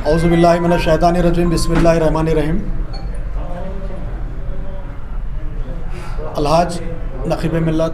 औज़ुबिल्लाहि मिनश्शैतानिर्रजीम बिस्मिल्लाहिर्रहमानिर्रहीम। अलहाज नक़ीब मिल्लत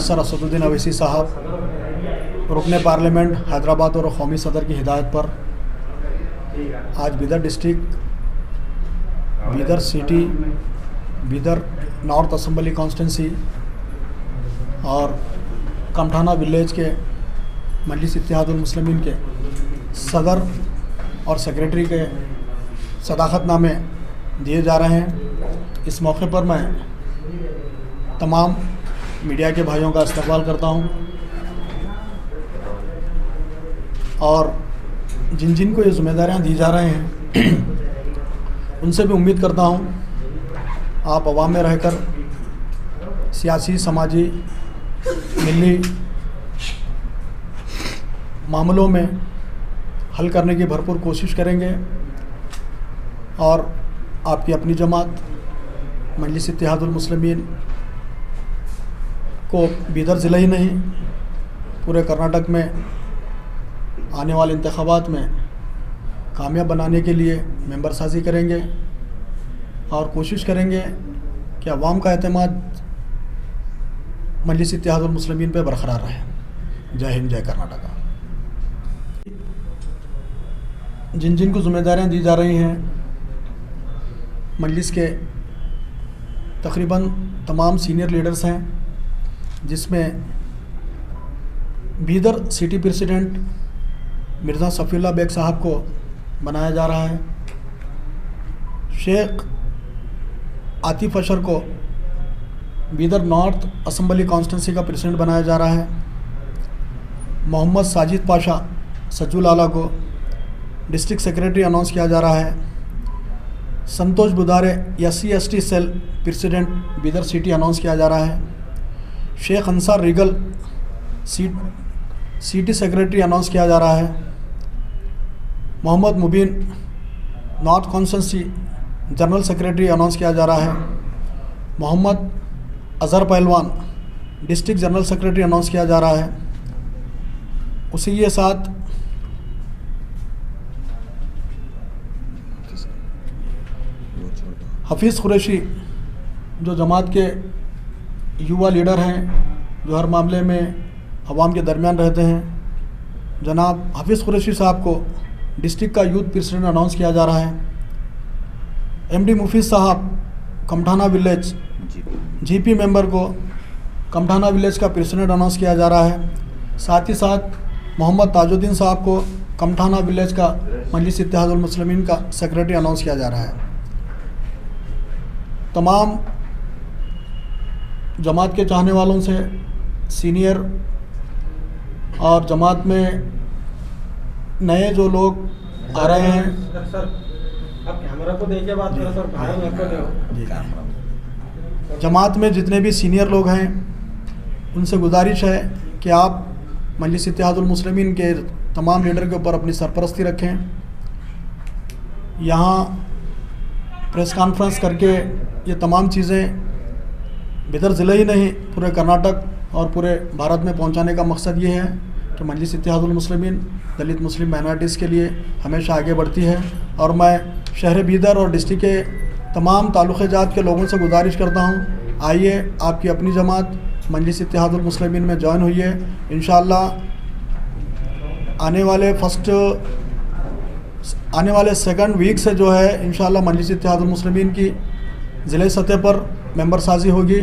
सर असदुद्दीन अवैसी साहब रुकन पार्लियामेंट हैदराबाद और कौमी सदर की हिदायत पर आज Bidar district, Bidar city, Bidar north assembly constituency और कमठाना विलेज के मजलिस इत्तेहादुल मुस्लिमीन के सदर और सेक्रेटरी के सदाकतनामे दिए जा रहे हैं। इस मौके पर मैं तमाम मीडिया के भाइयों का इस्तकबाल करता हूं और जिन जिन को ये ज़िम्मेदारियां दी जा रहे हैं उनसे भी उम्मीद करता हूं आप अवाम में रहकर सियासी, समाजी, मिली मामलों में हल करने की भरपूर कोशिश करेंगे और आपकी अपनी जमात मजलिस इत्तेहादुल मुस्लिमीन को बीदर ज़िला ही नहीं पूरे कर्नाटक में आने वाले इंतखाबात में कामयाब बनाने के लिए मेंबर साजी करेंगे और कोशिश करेंगे कि अवाम का एतमाद मजलिस इत्तेहादुल मुस्लिमीन पे बरकरार रहे। जय हिंद, जय कर्नाटका। जिन जिन को ज़िम्मेदारियां दी जा रही हैं मजलिस के तकरीबन तमाम सीनियर लीडर्स हैं, जिसमें बीदर सिटी प्रेसिडेंट मिर्ज़ा सफ़ीउल्लाह बेग साहब को बनाया जा रहा है। शेख आतिफ अशर को बीदर नॉर्थ असम्बली कॉन्स्टिट्यूंसी का प्रेसिडेंट बनाया जा रहा है। मोहम्मद साजिद पाशा सज्जुल आला को डिस्ट्रिक्ट सेक्रेटरी अनाउंस किया जा रहा है। Santosh Budhare SC/ST cell president Bidar city announce किया जा रहा है। Sheikh Ansar regal city secretary announce किया जा रहा है। Mohammed Mubeen north constituency general secretary announce किया जा रहा है। मोहम्मद अज़हर पहलवान डिस्ट्रिक्ट जनरल सेक्रेटरी अनाउंस किया जा रहा है। उसी के साथ हफीज़ कुरैशी जो जमात के युवा लीडर हैं, जो हर मामले में अवाम के दरमियान रहते हैं, जनाब हफीज़ कुरैशी साहब को डिस्ट्रिक्ट का यूथ प्रेसिडेंट अनाउंस किया जा रहा है। MD मुफीज़ साहब कमठाना विलेज GP मेंबर को कमठाना विलेज का प्रेसिडेंट अनाउंस किया जा रहा है। साथ ही साथ मोहम्मद ताजुद्दीन साहब को कमठाना विलेज का मजलिस इत्तेहादुल मुस्लिमीन का सेक्रेटरी अनाउंस किया जा रहा है। तमाम जमात के चाहने वालों से सीनियर और जमात में नए जो लोग आ रहे हैं, सर आप कैमरा को देख के बात करो सर, भाई मेरे को दो। जमात में जितने भी सीनियर लोग हैं उनसे गुजारिश है कि आप मजलिस इत्तेहादुल मुस्लिमीन के तमाम लीडर के ऊपर अपनी सरपरस्ती रखें। यहाँ प्रेस कॉन्फ्रेंस करके ये तमाम चीज़ें बीदर ज़िला ही नहीं पूरे कर्नाटक और पूरे भारत में पहुंचाने का मकसद ये है कि मजलिस इत्तेहादुल मुस्लिमीन दलित मुस्लिम माइनॉरिटीज़ के लिए हमेशा आगे बढ़ती है। और मैं शहर बीदर और डिस्ट्रिक्ट के तमाम ताल्लुक़े जात के लोगों से गुजारिश करता हूँ, आइए आपकी अपनी जमात मजलिस इत्तेहादुल मुस्लिमीन में ज्वाइन हुई है। इंशाअल्लाह आने वाले सेकंड वीक से जो है इंशाअल्लाह मजलिस इत्तेहादुल मुस्लिमीन की ज़िले सतह पर मेंबर साजी होगी।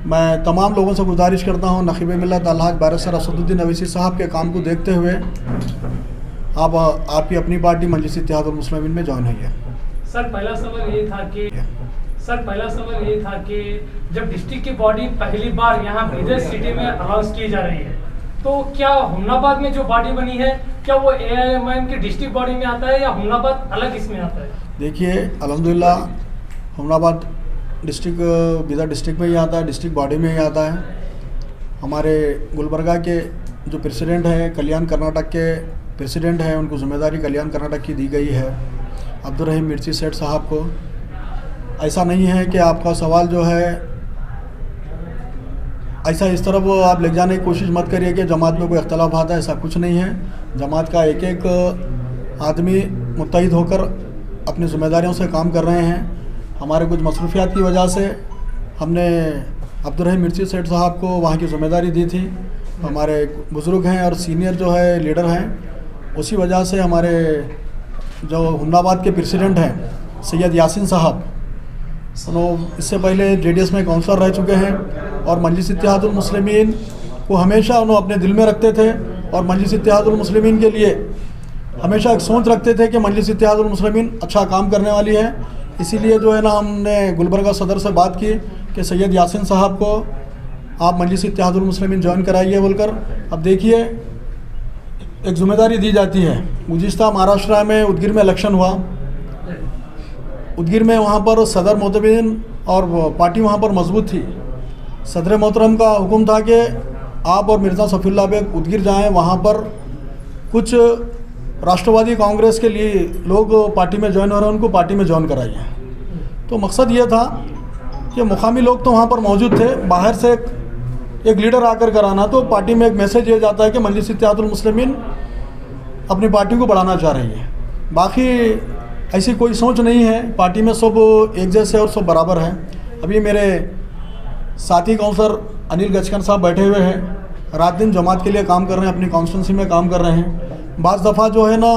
मैं तमाम लोगों से गुजारिश करता हूँ, नक़ीब मिल्लत अलहाज बैरिस्टर असदुद्दीन अवैसी साहब के काम को देखते हुए आप आपकी अपनी पार्टी मजलिस इत्तेहादुल मुस्लिमीन में ज्वाइन हुई है। सर पहला सवाल ये था कि जब डिस्ट्रिक्ट की बॉडी पहली बार यहाँ बीदर सिटी में अनाउंस की जा रही है, तो क्या हुमनाबाद में जो बॉडी बनी है क्या वो AIMIM की डिस्ट्रिक्ट बॉडी में आता है या हुमनाबाद अलग इसमें आता है? देखिए अल्हम्दुलिल्लाह हुमनाबाद डिस्ट्रिक्ट बीदर डिस्ट्रिक्ट में ही आता है, डिस्ट्रिक्ट बॉडी में ही आता है। हमारे गुलबर्गा के जो प्रेसिडेंट हैं, कल्याण कर्नाटक के प्रेसिडेंट हैं, उनको ज़िम्मेदारी कल्याण कर्नाटक की दी गई है अब्दुर्रहीम मिर्ची सेठ साहब को। ऐसा नहीं है कि आपका सवाल जो है ऐसा इस तरफ आप ले जाने की कोशिश मत करिए कि जमात में कोई अख्तलाफात है, ऐसा कुछ नहीं है। जमात का एक एक आदमी मुत्तहिद होकर अपनी ज़िम्मेदारियों से काम कर रहे हैं। हमारे कुछ मसरूफियात की वजह से हमने अब्दुल रहीम मिर्ची सेठ साहब को वहाँ की ज़िम्मेदारी दी थी। हमारे बुज़ुर्ग हैं और सीनियर जो है लीडर हैं, उसी वजह से हमारे जो हुन्नाबाद के प्रेसिडेंट हैं सैयद यासिन साहब, उन्होंने इससे पहले JDS में काउंसलर रह चुके हैं और मजलिस इत्तेहादुल मुस्लिमीन को हमेशा उन्होंने अपने दिल में रखते थे और मजलिस इत्तेहादुल मुस्लिमीन के लिए हमेशा एक सोच रखते थे कि मजलिस इत्तेहादुल मुस्लिमीन अच्छा काम करने वाली है। इसीलिए जो है ना हमने गुलबर्गा सदर से बात की कि सैयद यासिन साहब को आप मजलिस इत्तेहादुल मुस्लिमीन ज्वाइन कराइए बोलकर। अब देखिए एक ज़िम्मेदारी दी जाती है। गुज़िश्ता महाराष्ट्र में उदगीर में इलेक्शन हुआ, उदगीर में वहाँ पर सदर मोतमिन और पार्टी वहाँ पर मजबूत थी। सदर मोहतरम का हुक्म था कि आप और मिर्ज़ा सफ़ीउल्लाह बेग उदगीर जाएं, वहाँ पर कुछ राष्ट्रवादी कांग्रेस के लिए लोग पार्टी में ज्वाइन हो रहे हैं, उनको पार्टी में ज्वाइन कराइए। तो मकसद ये था कि मुकामी लोग तो वहाँ पर मौजूद थे, बाहर से एक लीडर आकर कराना, तो पार्टी में एक मैसेज ये जाता है कि मजलिस इत्तेहादुल मुस्लिमीन अपनी पार्टी को बढ़ाना चाह रही है। बाकी ऐसी कोई सोच नहीं है, पार्टी में सब एक जैसे और सब बराबर हैं। अभी मेरे साथी काउंसलर अनिल गजकर साहब बैठे हुए हैं, रात दिन जमात के लिए काम कर रहे हैं, अपनी कॉन्स्टिट्यूंसी में काम कर रहे हैं। बाज़ दफ़ा जो है ना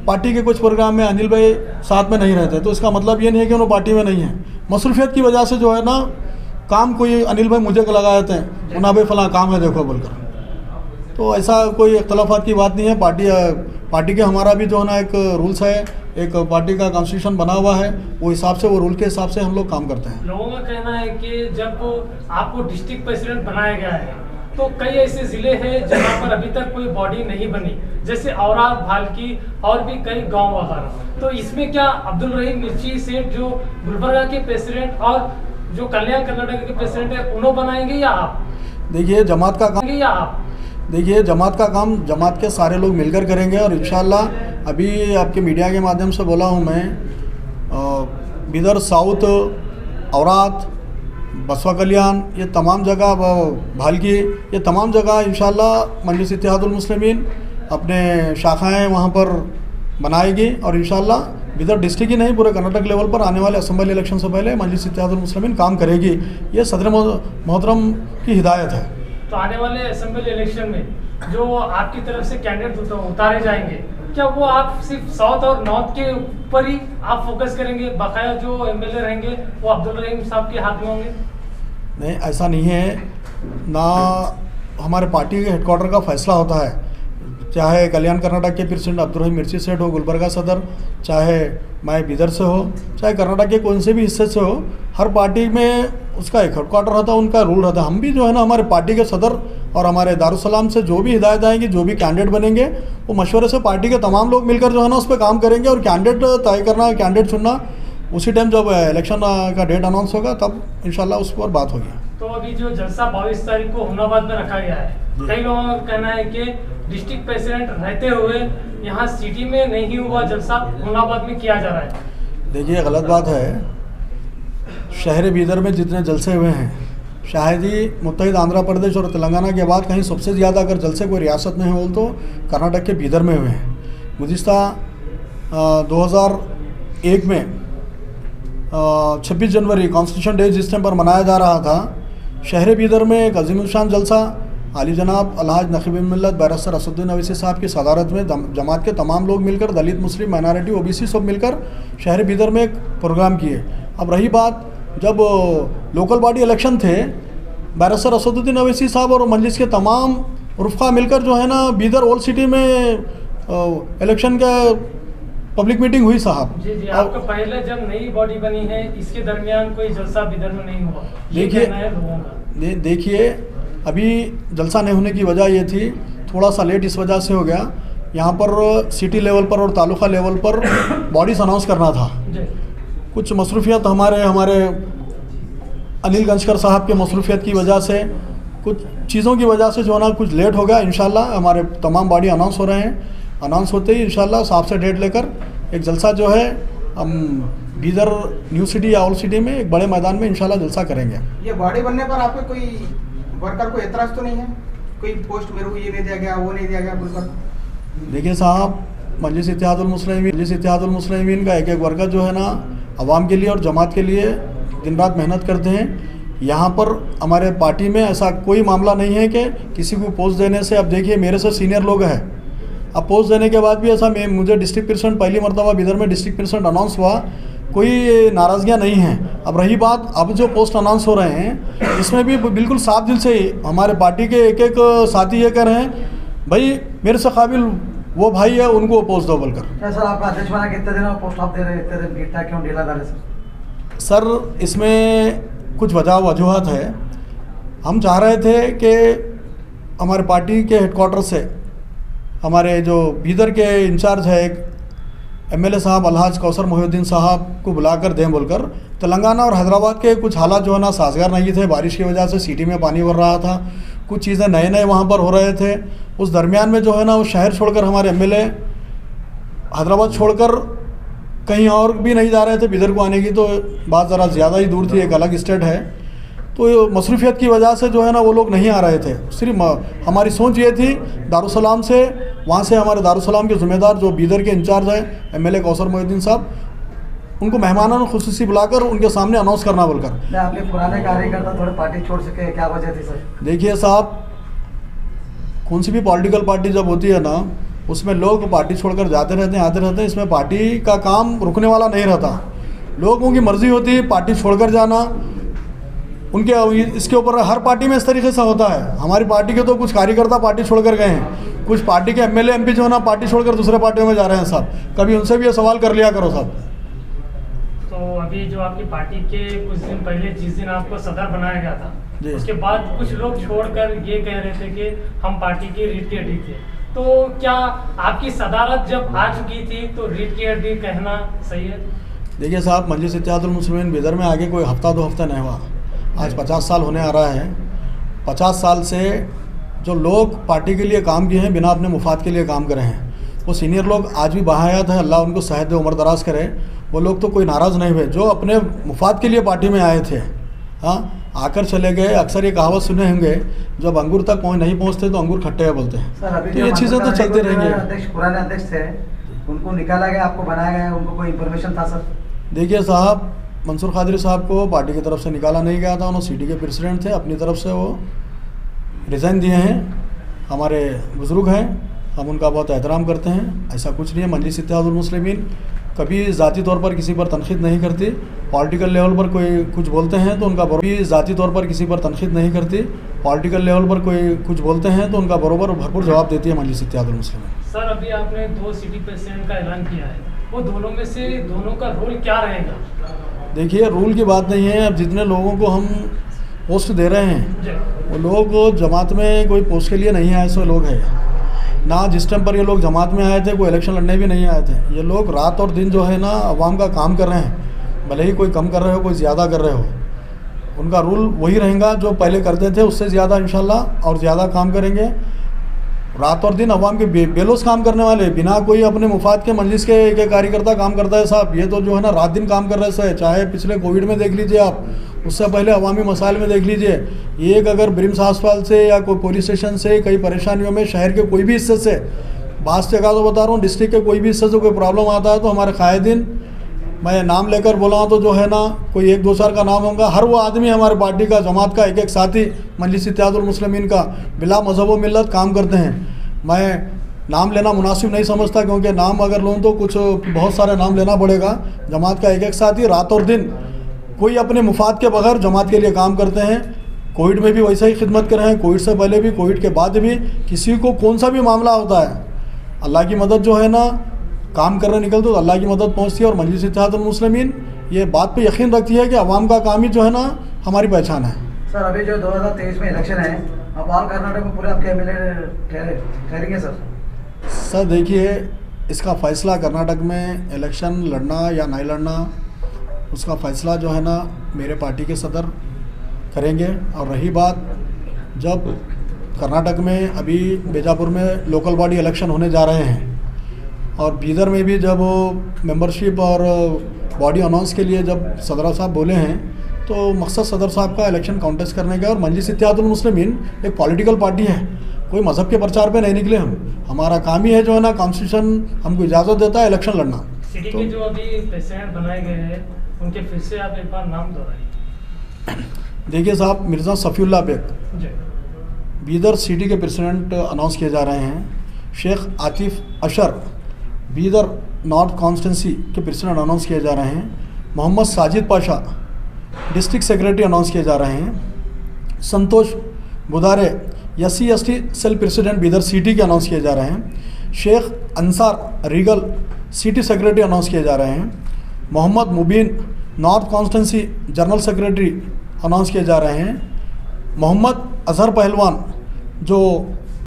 पार्टी के कुछ प्रोग्राम में अनिल भाई साथ में नहीं रहते, तो इसका मतलब ये नहीं है कि उन्होंने पार्टी में नहीं है। मसरूफियत की वजह से जो है ना काम कोई अनिल भाई मुझे लगा देते हैं, मुना भाई फलां काम है देखो बोलकर। तो ऐसा कोई इख्तलाफात की बात नहीं है। पार्टी के हमारा भी जो है ना एक रूल्स है, एक पार्टी का कॉन्स्टिट्यूशन बना हुआ है, वो हिसाब से, वो रूल के हिसाब से हम लोग काम करते हैं। लोगों का कहना है कि जब आपको डिस्ट्रिक्ट प्रेसिडेंट बनाया गया है तो कई ऐसे ज़िले हैं जहाँ पर अभी तक कोई बॉडी नहीं बनी, जैसे औराद, भालकी और भी कई गांव वगैरह। तो इसमें क्या अब्दुल रहीम मिर्ची सेठ जो गुलबर्गा के प्रेसिडेंट और जो कल्याण कर्नाटक के प्रेसिडेंट है उन्होंने बनाएंगे या आप? देखिए जमात का काम, या आप देखिए जमात का काम जमात के सारे लोग मिलकर करेंगे और इंशाअल्लाह अभी आपके मीडिया के माध्यम से बोला हूँ मैं, बिदर साउथ, औरात, बसवा कल्याण, ये तमाम जगह, भालकी, ये तमाम जगह इंशाअल्लाह मजलिस इत्तेहादुल मुस्लिमीन अपने शाखाएं वहाँ पर बनाएगी और इंशाअल्लाह बिदर डिस्ट्रिक्ट ही नहीं पूरे कर्नाटक लेवल पर आने वाले असेंबली इलेक्शन से पहले मजलिस इत्तेहादुल मुस्लिमीन काम करेगी। ये सदर मोहतरम की हिदायत है। तो आने वाले असेंबली इलेक्शन में जो आपकी तरफ से कैंडिडेट उतारे जाएंगे, क्या वो आप सिर्फ साउथ और नॉर्थ के ऊपर ही आप फोकस करेंगे, बकाया जो MLA रहेंगे वो अब्दुल रहीम साहब के हाथ में होंगे? नहीं, ऐसा नहीं है ना। हमारे पार्टी के हेडक्वार्टर का फैसला होता है, चाहे कल्याण कर्नाटक के प्रेसिडेंट अब्दुल रहीम मिर्ची सेठ हो गुलबर्गा सदर, चाहे मैं बिदर से हो, चाहे कर्नाटक के कौन से भी हिस्से से हो, हर पार्टी में उसका एक हेडक्वार्टर रहता है, उनका रूल रहता है। हम भी जो है ना हमारे पार्टी के सदर और हमारे दारुसलाम से जो भी हिदायत आएंगी, जो भी कैंडिडेट बनेंगे, वो मशवरे से पार्टी के तमाम लोग मिलकर जो है ना उस पर काम करेंगे और कैंडिडेट तय करना, कैंडिडेट चुनना उसी टाइम जब इलेक्शन का डेट अनाउंस होगा तब इंशाल्लाह उस पर बात होगी। तो अभी जो जलसा 22 तारीख को हुन्नाबाद में रखा गया है, कई लोगों का कहना है कि डिस्ट्रिक्ट प्रेसिडेंट रहते हुए यहाँ सिटी में नहीं हुआ जलसा, हुन्नाबाद में किया जा रहा है। देखिए गलत बात है। शहर बीदर में जितने जलसे हुए हैं, शायद ही मुत्तहिद आंध्र प्रदेश और तेलंगाना के बाद कहीं सबसे ज़्यादा अगर जलसे कोई रियासत में हो तो कर्नाटक के बीदर में हुए हैं। गुज़िश्ता 2001 में 26 जनवरी कॉन्स्टिट्यूशन डे जिस टाइम पर मनाया जा रहा था, शहर बीदर में एक अजीमुशान जलसा आली जनाब अलहाज नकीब मिल्लत बैरिस्टर असदुद्दीन अवैसी साहब की सदारत में जमात के तमाम लोग मिलकर, दलित, मुस्लिम, माइनॉरिटी, OBC सब मिलकर शहर बीदर में एक प्रोग्राम किए। अब रही बात, जब लोकल बॉडी इलेक्शन थे, बैरिस्टर असदुद्दीन अवैसी साहब और मजलिस के तमाम रुफ़ा मिलकर जो है ना बीदर ओल्ड सिटी में इलेक्शन का पब्लिक मीटिंग हुई साहब। जी, आपका पहले जब नई बॉडी बनी है इसके दरमियान कोई जलसा बीदर में नहीं हुआ, देखिए अभी जलसा नहीं होने की वजह ये थी, थोड़ा सा लेट इस वजह से हो गया, यहाँ पर सिटी लेवल पर और तालुका लेवल पर बॉडीज अनाउंस करना था। कुछ मसरूफियत हमारे अनिल गंजकर साहब के मसरूफियत की वजह से, कुछ चीज़ों की वजह से जो है ना कुछ लेट हो गया। इंशाल्लाह हमारे तमाम बॉडी अनाउंस हो रहे हैं, अनाउंस होते ही इंशाल्लाह साहब से डेट लेकर एक जलसा जो है हम बीदर न्यू सिटी या ओल्ड सिटी में एक बड़े मैदान में इंशाल्लाह जलसा करेंगे। ये बॉडी बनने पर आपको कोई वर्कर को एतराज तो नहीं है, कोई पोस्ट मेरे को ये नहीं दिया गया, वो नहीं दिया गया बोलकर? देखिए साहब, मजलिस इत्तेहादुल मुस्लिमीन का एक एक वर्कर जो है ना अवाम के लिए और जमात के लिए दिन रात मेहनत करते हैं। यहाँ पर हमारे पार्टी में ऐसा कोई मामला नहीं है कि किसी को पोस्ट देने से, अब देखिए मेरे से सीनियर लोग हैं, अब पोस्ट देने के बाद भी ऐसा मुझे डिस्ट्रिक्ट प्रेसिडेंट पहली मरतबा बिदर में डिस्ट्रिक्ट प्रेसिडेंट अनाउंस हुआ, कोई नाराज़गियाँ नहीं हैं। अब रही बात अब जो पोस्ट अनाउंस हो रहे हैं, इसमें भी बिल्कुल साफ दिल से हमारे पार्टी के एक एक साथी ये कह रहे हैं भाई मेरे से काबिल वो भाई है, उनको पोस्ट दो बोलकर। क्या सर आपका अध्यक्ष बना कितने दिन पोस्ट आप दे रहे हैं, इतने दिन गिरता क्यों ढीला डाले सर? इसमें कुछ वजूहत है। हम चाह रहे थे कि हमारे पार्टी के हेडक्वार्टर से हमारे जो बीदर के इंचार्ज है एक एमएलए साहब अलहाज कौसर मोहिउद्दीन साहब को बुलाकर दें बोलकर। तेलंगाना और हैदराबाद के कुछ हालात जो है ना साजगार नहीं थे, बारिश की वजह से सिटी में पानी भर रहा था, कुछ चीज़ें नए नए वहाँ पर हो रहे थे। उस दरमियान में जो है ना उस शहर छोड़कर हमारे एमएलए हैदराबाद छोड़कर कहीं और भी नहीं जा रहे थे, बिदर को आने की तो बात ज़रा ज़्यादा ही दूर थी, एक अलग स्टेट है, तो मसरूफियत की वजह से जो है ना वो लोग नहीं आ रहे थे। सिर्फ हमारी सोच ये थी दारुसलाम से, वहाँ से हमारे दारुसलाम के ज़िम्मेदार जो बीदर के इंचार्ज हैं एमएलए कौसर मोहिउद्दीन साहब, उनको मेहमानों खुसूसी बुलाकर उनके सामने अनाउंस करना बोलकर। आपके पुराने कार्यकर्ता थोड़े पार्टी छोड़ सके, क्या वजह थी सर? देखिए साहब, कौन सी भी पॉलिटिकल पार्टी जब होती है ना उसमें लोग पार्टी छोड़कर जाते रहते हैं, आते रहते हैं, इसमें पार्टी का काम रुकने वाला नहीं रहता। लोगों की मर्ज़ी होती है पार्टी छोड़कर जाना, उनके इसके ऊपर हर पार्टी में इस तरीके से होता है। हमारी पार्टी के तो कुछ कार्यकर्ता पार्टी छोड़कर गए हैं, कुछ पार्टी के एमएलए एमपी जो है ना पार्टी छोड़कर दूसरे पार्टियों में जा रहे हैं साहब, कभी उनसे भी ये सवाल कर लिया करो साहब। तो अभी जो आपकी पार्टी के कुछ दिन पहले जिस दिन आपको सदर बनाया गया था, उसके बाद कुछ लोग छोड़कर ये कह रहे थे कि हम पार्टी की रीढ़ की हड्डी थे, तो क्या आपकी सदारत जब आ चुकी थी तो रीढ़ की हड्डी कहना सही है? देखिए साहब, मजलिस इत्तेहादुल मुस्लिमीन बिदर में आगे कोई हफ्ता 2 हफ्ता नहीं हुआ, आज 50 साल होने आ रहा है। 50 साल से जो लोग पार्टी के लिए काम किए हैं, बिना अपने मुफाद के लिए काम करे हैं, वो सीनियर लोग आज भी बाहयात है, अल्लाह उनको सेहत दे, उम्र दराज करे। वो लोग तो कोई नाराज़ नहीं हुए, जो अपने मुफाद के लिए पार्टी में आए थे, हाँ आकर चले गए। अक्सर ये कहावत सुने होंगे, जब अंगूर तक नहीं पहुँचते तो अंगूर खट्टे हैं बोलते हैं। तो ये चीज़ें तो चलती रहेंगी। पुराने अध्यक्ष थे, उनको निकाला गया, आपको बनाया गया, उनको कोई इन्फॉर्मेशन था सर? देखिए साहब, मंसूर कादरी साहब को पार्टी की तरफ से निकाला नहीं गया था, उन्होंने सिटी के प्रेसिडेंट थे, अपनी तरफ से वो रिज़ाइन दिए हैं। हमारे बुज़ुर्ग हैं, हम उनका बहुत एहतराम करते हैं, ऐसा कुछ नहीं है। मजलिस इत्तेहादुल मुस्लिमीन कभी ज़ाती तौर पर किसी पर तनखीद नहीं करती। पॉलिटिकल लेवल पर कोई कुछ बोलते हैं तो उनका भी ज़ाती तौर पर किसी पर तनखीद नहीं करती। पॉलिटिकल लेवल पर कोई कुछ बोलते हैं तो उनका बराबर भरपूर जवाब देती है मजलिस इत्तेहादुल मुस्लिमीन। सर, अभी आपने 2 सिटी प्रेसिडेंट का ऐलान किया है, वो दोनों में से दोनों का रोल क्या रहेगा? देखिए, रूल की बात नहीं है। अब जितने लोगों को हम पोस्ट दे रहे हैं वो लोग जमात में कोई पोस्ट के लिए नहीं आए सो लोग हैं ना। जिस टाइम पर ये लोग जमात में आए थे कोई इलेक्शन लड़ने भी नहीं आए थे। ये लोग रात और दिन जो है ना अवाम का काम कर रहे हैं, भले ही कोई कम कर रहे हो कोई ज़्यादा कर रहे हो, उनका रूल वही रहेगा जो पहले करते थे, उससे ज़्यादा इंशाल्लाह और ज़्यादा काम करेंगे। रात और दिन अवाम के बेलोस काम करने वाले, बिना कोई अपने मुफाद के मजलिस के एक कार्यकर्ता काम करता है साहब। ये तो जो है ना रात दिन काम कर रहे हैं, चाहे पिछले कोविड में देख लीजिए आप, उससे पहले अवामी मसाइल में देख लीजिए। एक अगर ब्रिम्स अस्पताल से या कोई पुलिस स्टेशन से कई परेशानियों में शहर के कोई भी हिस्से से, बात जगह तो बता रहा हूँ, डिस्ट्रिक्ट के कोई भी हिस्से से कोई प्रॉब्लम आता है तो हमारे कायदीन, मैं नाम लेकर बोला तो जो है ना कोई 1-2-4 का नाम होगा, हर वो आदमी हमारे पार्टी का, जमात का, एक एक साथी मजलिस इत्तेहादुल मुस्लिमीन का बिला मज़हब व मिल्लत काम करते हैं। मैं नाम लेना मुनासिब नहीं समझता, क्योंकि नाम अगर लूँ तो कुछ बहुत सारे नाम लेना पड़ेगा। जमात का एक एक साथी रात और दिन कोई अपने मुफाद के बगैर जमात के लिए काम करते हैं। कोविड में भी वैसा ही खिदमत कर रहे हैं, कोविड से पहले भी, कोविड के बाद भी। किसी को कौन सा भी मामला होता है, अल्लाह की मदद जो है ना काम करने निकलते तो अल्लाह की मदद पहुँचती है। और मजलिस इत्तेहादुल मुस्लिमीन ये बात पे यकीन रखती है कि अवाम का काम ही जो है ना हमारी पहचान है। सर, अभी जो 2023 में इलेक्शन है, अब ऑल कर्नाटक में पूरे आपके एमएलए ठहरेंगे सर? सर देखिए, इसका फ़ैसला कर्नाटक में इलेक्शन लड़ना या नहीं लड़ना, उसका फ़ैसला जो है ना मेरे पार्टी के सदर करेंगे। और रही बात, जब कर्नाटक में अभी बीजापुर में लोकल बॉडी इलेक्शन होने जा रहे हैं और बीदर में भी जब मेंबरशिप और बॉडी अनाउंस के लिए जब सदर साहब बोले हैं तो मकसद सदर साहब का इलेक्शन कॉन्टेस्ट करने का, और मजलिस इत्तेहादुल मुस्लिमीन एक पॉलिटिकल पार्टी है, कोई मज़हब के प्रचार पे नहीं निकले हम। हमारा काम ही है जो है ना, कॉन्स्टिट्यूशन हमको इजाज़त देता है इलेक्शन लड़ना। सिटी के जो अभी प्रेसिडेंट बनाए गए हैं उनके फिर से आप एक बार नाम दोहराइए। देखिए साहब, मिर्ज़ा सफ़ीउल्लाह बेग जी, बीदर सिटी के प्रेसिडेंट अनाउंस किए जा रहे हैं। शेख आतिफ अशर बीदर नॉर्थ कॉन्स्टिट्यूंसी के प्रेसिडेंट अनाउंस किए जा रहे हैं। Mohammed Sajid Pasha district secretary announce किए जा रहे हैं। Santosh Budhare SC/ST cell president Bidar city के अनाउंस किए जा रहे हैं। Sheikh Ansar regal city secretary announce किए जा रहे हैं। Mohammed Mubeen north constituency general secretary announce किए जा रहे हैं। मोहम्मद अजहर पहलवान जो